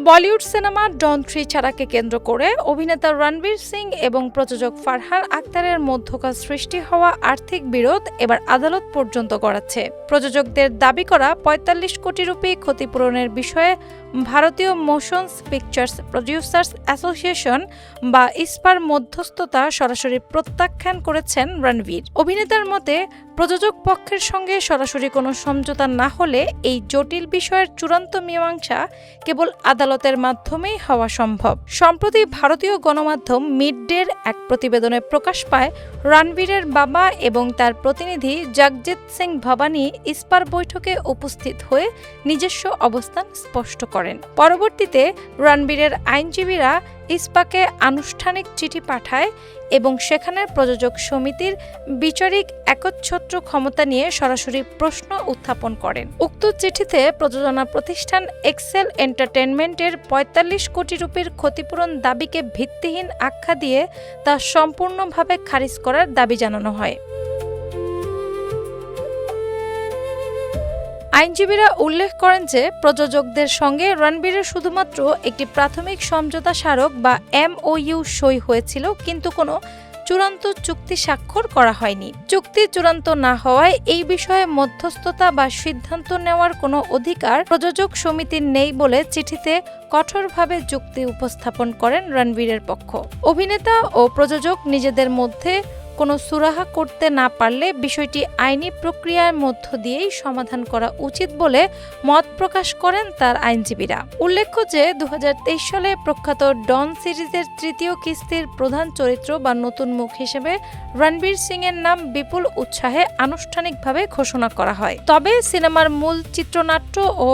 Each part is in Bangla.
বলিউড সিনেমা ডন 3 ছাড়াকে কেন্দ্র করে অভিনেতা রণবীর সিং এবং প্রযোজক ফারহান আখতারের মধ্যকার সৃষ্টি হওয়া আর্থিক বিরোধ এবার আদালত পর্যন্ত গড়াচ্ছে। প্রযোজকদের দাবি করা ৪৫ কোটি রুপি ক্ষতিপূরণের বিষয়ে ভারতীয় মোশন পিকচার্স প্রডিউসার্স অ্যাসোসিয়েশন বা ইস্পার মধ্যস্থতা সরাসরি প্রত্যাখ্যান করেছেন রণবীর। অভিনেতার মতে, প্রযোজক পক্ষের সঙ্গে সরাসরি কোনো সমঝোতা না হলে এই জটিল বিষয়ের চূড়ান্ত মীমাংসা কেবল আদালতের মাধ্যমেই হওয়া সম্ভব। সম্প্রতি ভারতীয় গণমাধ্যম মিড ডের এক প্রতিবেদনে প্রকাশ পায় রণবীরের বাবা এবং তার প্রতিনিধি জগজিৎ সিং ভবানী ইস্পার বৈঠকে উপস্থিত হয়ে নিজস্ব অবস্থান স্পষ্ট করেন। পরবর্তীতে রণবীরের আইনজীবীরা ইস্পাকে আনুষ্ঠানিক চিঠি পাঠায় এবং সেখানে প্রযোজক সমিতির বিচারিক একচ্ছত্র ক্ষমতা নিয়ে সরাসরি প্রশ্ন উত্থাপন করেন। উক্ত চিঠিতে প্রযোজনা প্রতিষ্ঠান এক্সেল এন্টারটেইনমেন্টের ৪৫ কোটি রুপির ক্ষতিপূরণ দাবিকে ভিত্তিহীন আখ্যা দিয়ে তা সম্পূর্ণভাবে খারিজ করার দাবি জানানো হয়। আইনজীবীরা উল্লেখ করেন যে প্রযোজকদের সঙ্গে রণবীরের শুধুমাত্র একটি প্রাথমিক সমঝোতা স্মারক বা MOU সই হয়েছিল, কিন্তু কোনো চূড়ান্ত চুক্তি স্বাক্ষর করা হয়নি। চুক্তি চূড়ান্ত না হওয়ায় এই বিষয়ে মধ্যস্থতা বা সিদ্ধান্ত নেওয়ার কোনো অধিকার প্রযোজক সমিতির নেই বলে চিঠিতে কঠোরভাবে যুক্তি উপস্থাপন করেন রণবীরের পক্ষ। অভিনেতা ও প্রযোজক নিজেদের মধ্যে কোনো সুরাহা করতে না পারলে বিষয়টি আইনি প্রক্রিয়ার মধ্য দিয়েই সমাধান করা উচিত বলে মত প্রকাশ করেন তার আইনজীবীরা। উল্লেখ্য যে ২০২৩ সালে প্রখ্যাত ডন সিরিজের তৃতীয় কিস্তির প্রধান চরিত্র বা নতুন মুখ হিসেবে রণবীর সিং এর নাম বিপুল উৎসাহে আনুষ্ঠানিকভাবে ঘোষণা করা হয়। তবে সিনেমার মূল চিত্রনাট্য ও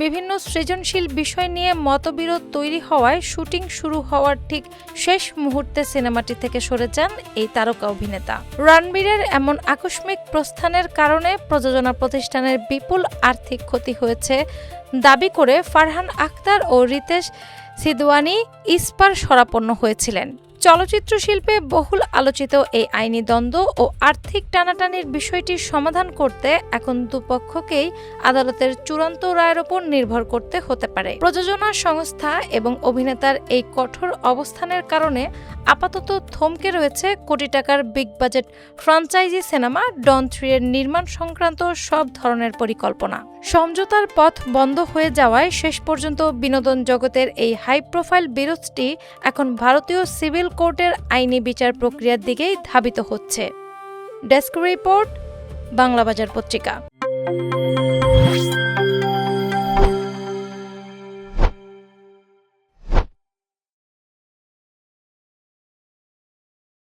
বিভিন্ন সৃজনশীল বিষয় নিয়ে মতবিরোধ তৈরি হওয়ায় শুটিং শুরু হওয়ার ঠিক শেষ মুহূর্তে সিনেমাটি থেকে সরে যান এই তারকা অভিনেতা। রণবীরের এমন আকস্মিক প্রস্থানের কারণে প্রযোজনা প্রতিষ্ঠানের বিপুল আর্থিক ক্ষতি হয়েছে দাবি করে ফারহান আখতার ও রিতেশ সিদওয়ানি ইস্পার শরাপন্ন হয়েছিলেন। চলচ্চিত্র শিল্পে বহুল আলোচিত এই আইনি দ্বন্দ্ব ও আর্থিক টানাটানির বিষয়টি সমাধান করতে এখন দুপক্ষকেই আদালতের চূড়ান্ত রায়ের ওপর নির্ভর করতে হতে পারে। প্রযোজনা সংস্থা এবং অভিনেতার এই কঠোর অবস্থানের কারণে আপাতত থমকে রয়েছে কোটি টাকার বিগ বাজেট ফ্র্যাঞ্চাইজি সিনেমা ডন 3 এর নির্মাণ সংক্রান্ত সব ধরনের পরিকল্পনা। সমঝোতার পথ বন্ধ হয়ে যাওয়ায় শেষ পর্যন্ত বিনোদন জগতের এই হাই প্রোফাইল বিরোধটি এখন ভারতীয় সিভিল কোর্টের আইনি বিচার প্রক্রিয়ার দিকেই ধাবিত হচ্ছে। ডেস্ক রিপোর্ট, বাংলাবাজার পত্রিকা।